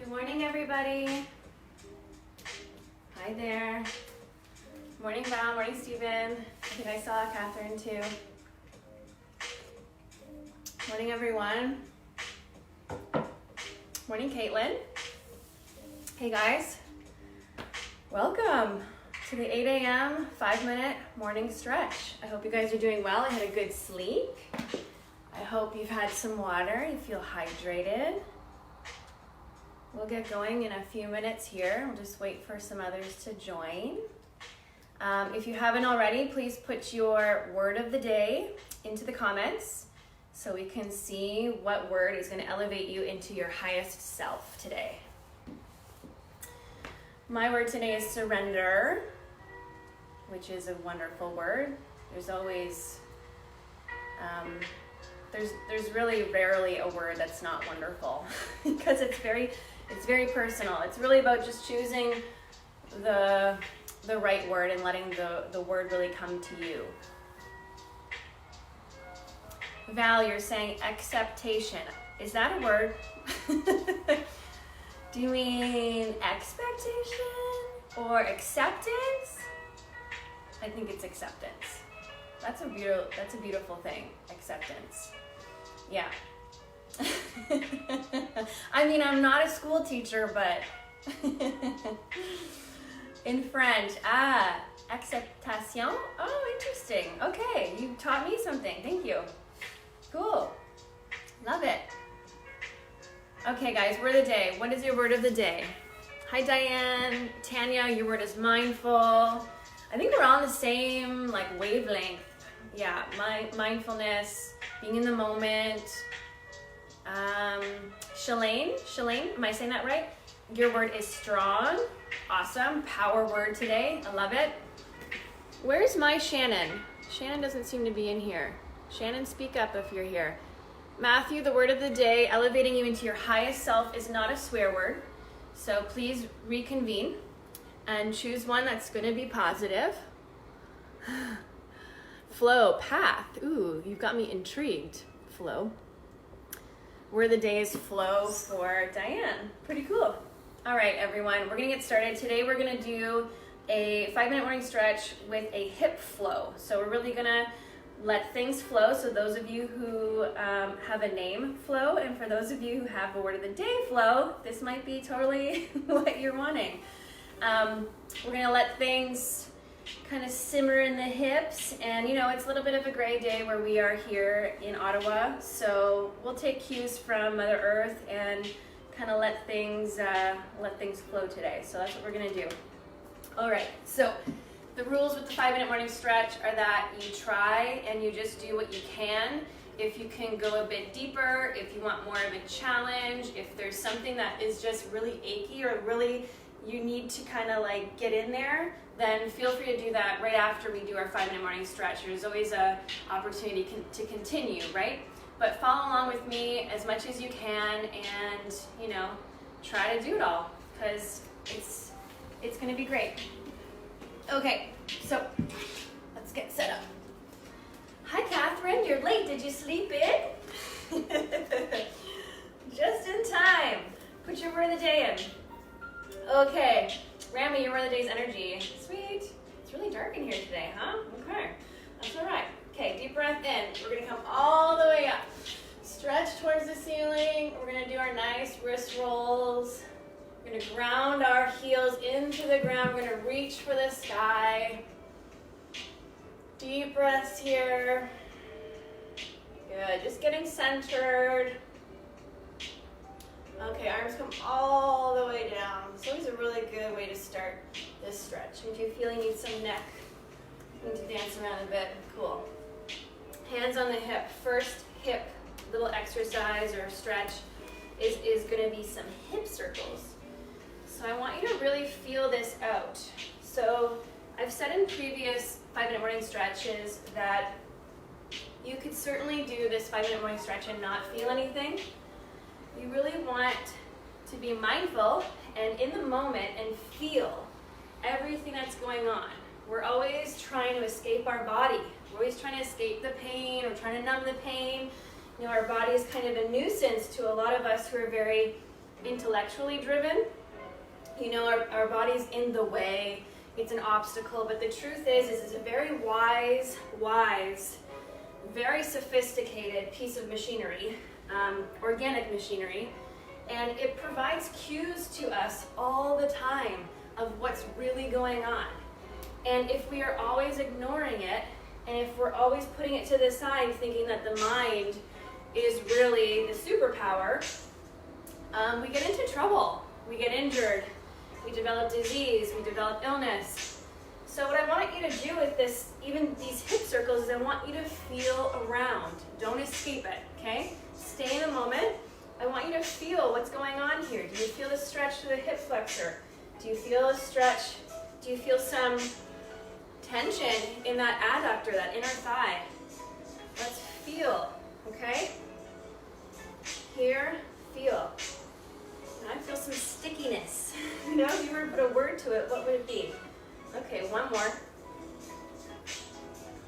Good morning, everybody. Hi there. Morning, Val. Morning, Stephen. I think I saw Catherine too. Morning, everyone. Morning, Caitlin. Hey, guys. Welcome to the 8 a.m. 5-minute morning stretch. I hope you guys are doing well. I had a good sleep. I hope you've had some water. You feel hydrated. We'll get going in a few minutes here. We'll just wait for some others to join. If you haven't already, please put your word of the day into the comments so we can see what word is going to elevate you into your highest self today. My word today is surrender, which is a wonderful word. There's always, there's really rarely a word that's not wonderful because it's very personal. It's really about just choosing the right word and letting the word really come to you. Val, you're saying acceptation. Is that a word? Do you mean expectation or acceptance? I think it's acceptance. That's a beautiful thing, acceptance. Yeah. I mean, I'm not a school teacher, but in French, acceptation. Oh, interesting. Okay, you taught me something. Thank you. Cool. Love it. Okay, guys, word of the day. What is your word of the day? Hi, Diane. Tanya, your word is mindful. I think we're all on the same wavelength. Yeah, mindfulness, being in the moment. Shalane, am I saying that right? Your word is strong. Awesome. Power word today. I love it. Where's my Shannon? Shannon doesn't seem to be in here. Shannon, speak up if you're here. Matthew, the word of the day, elevating you into your highest self, is not a swear word. So please reconvene and choose one that's going to be positive. Flow, path. Ooh, you've got me intrigued. Flow. Word of the day is flow for Diane. Pretty cool. All right, everyone, we're going to get started. Today we're going to do a 5-minute morning stretch with a hip flow. So we're really going to let things flow. So those of you who have a name, Flow, and for those of you who have a word of the day, Flow, this might be totally what you're wanting. We're going to let things kind of simmer in the hips, and it's a little bit of a gray day where we are here in Ottawa, so we'll take cues from Mother Earth and kind of let things flow today. So that's what we're going to do. All right, so the rules with the 5-minute morning stretch are that you try and you just do what you can. If you can go a bit deeper, if you want more of a challenge, if there's something that is just really achy or really you need to kind of get in there, then feel free to do that right after we do our 5-minute morning stretch. There's always a opportunity to continue, right? But follow along with me as much as you can and, try to do it all because it's going to be great. Okay, so let's get set up. Hi, Catherine. You're late. Did you sleep in? Just in time. Put your word of the day in. Okay, Rami, your word of the day is energy. Sweet. It's really dark in here today, huh? Okay, that's all right. Okay, deep breath in. We're going to come all the way up. Stretch towards the ceiling. We're going to do our nice wrist rolls. We're going to ground our heels into the ground. We're going to reach for the sky. Deep breaths here. Good. Just getting centered. Okay, arms come all the way down. It's always a really good way to start this stretch. If you feel you need some neck, you need to dance around a bit. Cool. Hands on the hip. First hip little exercise or stretch is going to be some hip circles. So I want you to really feel this out. So I've said in previous 5-minute morning stretches that you could certainly do this 5-minute morning stretch and not feel anything. You really want to be mindful and in the moment and feel everything that's going on. We're always trying to escape our body. We're always trying to escape the pain or trying to numb the pain. Our body is kind of a nuisance to a lot of us who are very intellectually driven. You know, our body's in the way, it's an obstacle, but the truth is it's a very wise, very sophisticated piece of machinery, organic machinery, and it provides cues to us all the time of what's really going on. And if we are always ignoring it, and if we're always putting it to the side thinking that the mind is really the superpower, we get into trouble, we get injured, we develop disease, we develop illness. So what I want you to do with this, even these hip circles, is I want you to feel around. Don't escape it, okay? Stay in the moment. I want you to feel what's going on here. Do you feel the stretch to the hip flexor? Do you feel a stretch? Do you feel some tension in that adductor, that inner thigh? Let's feel, okay? Here, feel. I feel some stickiness. You know, if you were to put a word to it, what would it be? Okay, one more.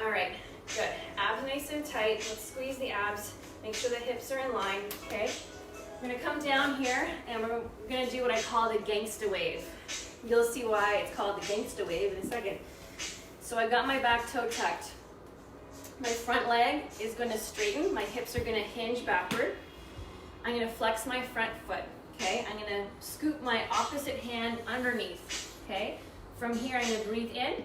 All right, good. Abs nice and tight. Let's squeeze the abs. Make sure the hips are in line, okay? I'm gonna come down here and we're gonna do what I call the gangsta wave. You'll see why it's called the gangsta wave in a second. So I've got my back toe tucked. My front leg is gonna straighten. My hips are gonna hinge backward. I'm gonna flex my front foot, okay? I'm gonna scoop my opposite hand underneath, okay? From here, I'm gonna breathe in.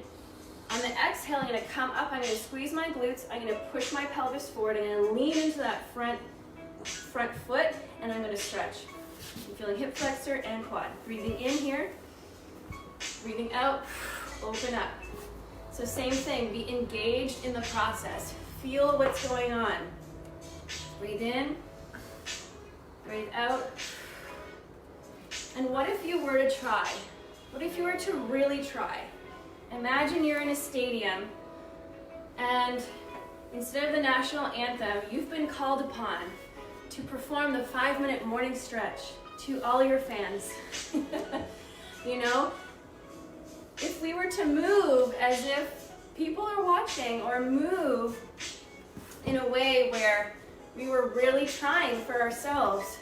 On the exhale, I'm gonna come up, I'm gonna squeeze my glutes, I'm gonna push my pelvis forward, I'm gonna lean into that front foot, and I'm gonna stretch. I'm feeling hip flexor and quad. Breathing in here, breathing out, open up. So same thing, be engaged in the process. Feel what's going on. Breathe in, breathe out. And what if you were to try? What if you were to really try? Imagine you're in a stadium and instead of the national anthem, you've been called upon to perform the 5-minute morning stretch to all your fans. You know, if we were to move as if people are watching, or move in a way where we were really trying for ourselves,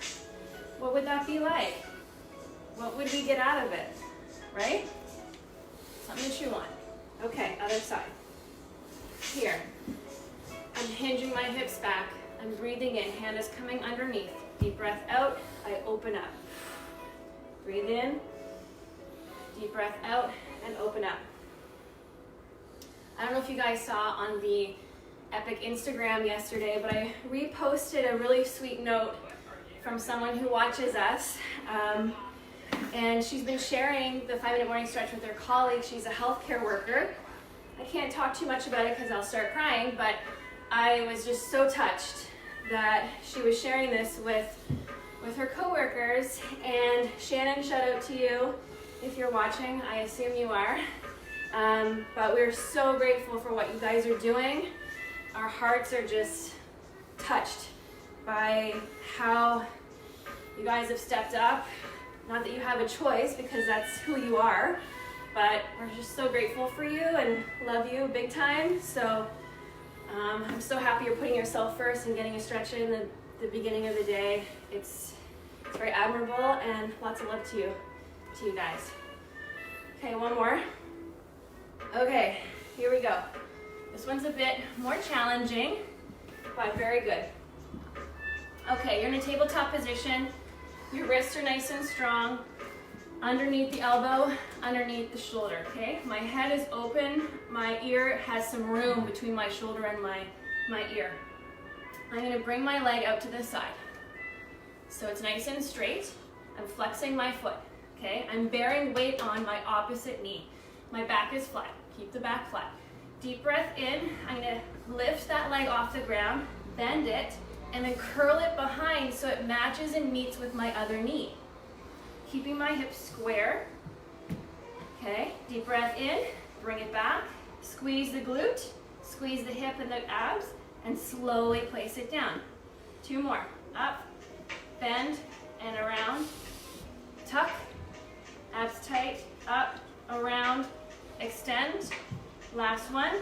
what would that be like? What would we get out of it, right? Something to chew on. Okay, other side. Here. I'm hinging my hips back. I'm breathing in. Hand is coming underneath. Deep breath out. I open up. Breathe in. Deep breath out and open up. I don't know if you guys saw on the Epic Instagram yesterday, but I reposted a really sweet note from someone who watches us. And she's been sharing the 5-minute morning stretch with her colleague. She's a healthcare worker. I can't talk too much about it because I'll start crying, but I was just so touched that she was sharing this with her coworkers. And Shannon, shout out to you if you're watching. I assume you are. But we're so grateful for what you guys are doing. Our hearts are just touched by how you guys have stepped up. Not that you have a choice, because that's who you are, but we're just so grateful for you and love you big time. So I'm so happy you're putting yourself first and getting a stretch in the beginning of the day. It's very admirable, and lots of love to you guys. Okay, one more. Okay, here we go. This one's a bit more challenging, but very good. Okay, you're in a tabletop position. Your wrists are nice and strong. Underneath the elbow, underneath the shoulder, okay? My head is open. My ear has some room between my shoulder and my ear. I'm gonna bring my leg out to the side. So it's nice and straight. I'm flexing my foot, okay? I'm bearing weight on my opposite knee. My back is flat. Keep the back flat. Deep breath in. I'm gonna lift that leg off the ground, bend it, and then curl it behind so it matches and meets with my other knee. Keeping my hips square. Okay, deep breath in, bring it back, squeeze the glute, squeeze the hip and the abs, and slowly place it down. 2 more. Up, bend, and around. Tuck, abs tight, up, around, extend. Last one,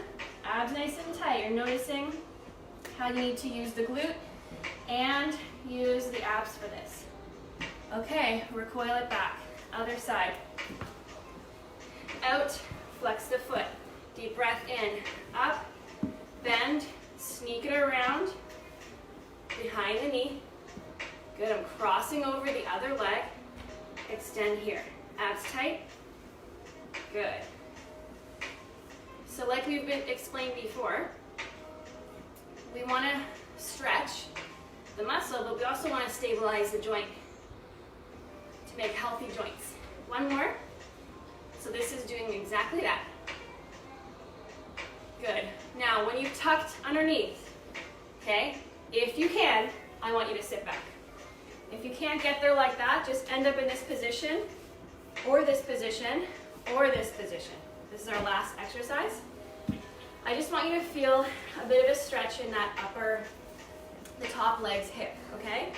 abs nice and tight. You're noticing how you need to use the glute and use the abs for this. Okay, recoil it back. Other side. Out, flex the foot. Deep breath in, up, bend, sneak it around, behind the knee. Good, I'm crossing over the other leg. Extend here, abs tight. Good. So like we've been explained before, we want to stretch the muscle, but we also want to stabilize the joint to make healthy joints. One more. So this is doing exactly that. Good. Now, when you've tucked underneath, okay, if you can, I want you to sit back. If you can't get there like that, just end up in this position, or this position, or this position. This is our last exercise. I just want you to feel a bit of a stretch in that the top leg's hip, okay?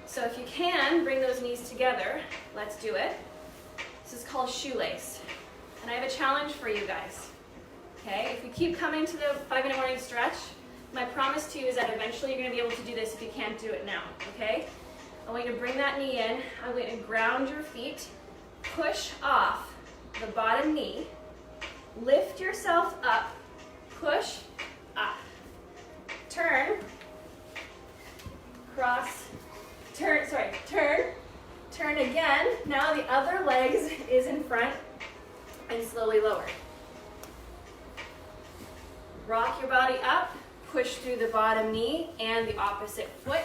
So if you can, bring those knees together. Let's do it. This is called shoelace. And I have a challenge for you guys, okay? If you keep coming to the 5-minute morning stretch, my promise to you is that eventually you're gonna be able to do this if you can't do it now, okay? I want you to bring that knee in. I'm going to ground your feet, push off the bottom knee, lift yourself up, push up, turn, cross, turn again. Now the other leg is in front and slowly lower. Rock your body up, push through the bottom knee and the opposite foot.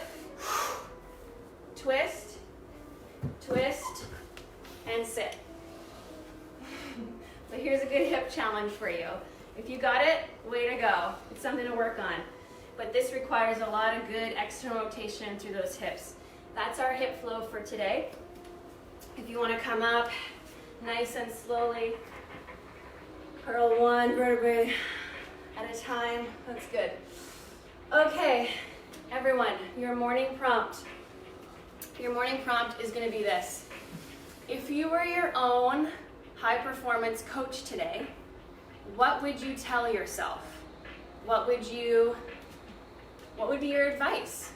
Twist, twist, and sit. So here's a good hip challenge for you. If you got it, way to go. It's something to work on. But this requires a lot of good external rotation through those hips. That's our hip flow for today. If you want to come up nice and slowly, curl one vertebrae at a time. That's good. Okay, everyone, your morning prompt. Your morning prompt is going to be this. If you were your own high performance coach today, what would you tell yourself? What would be your advice?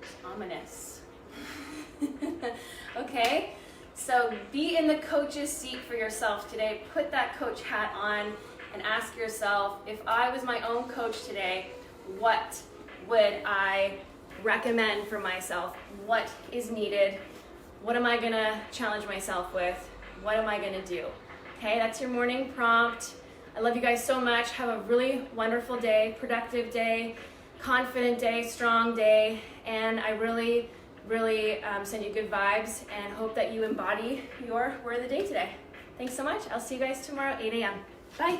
It's ominous. Okay? So be in the coach's seat for yourself today. Put that coach hat on and ask yourself, if I was my own coach today, what would I recommend for myself? What is needed? What am I gonna challenge myself with? What am I gonna do? Okay, that's your morning prompt. I love you guys so much. Have a really wonderful day, productive day, confident day, strong day, and I really send you good vibes and hope that you embody your word of the day today. Thanks so much. I'll see you guys tomorrow at 8 a.m. Bye.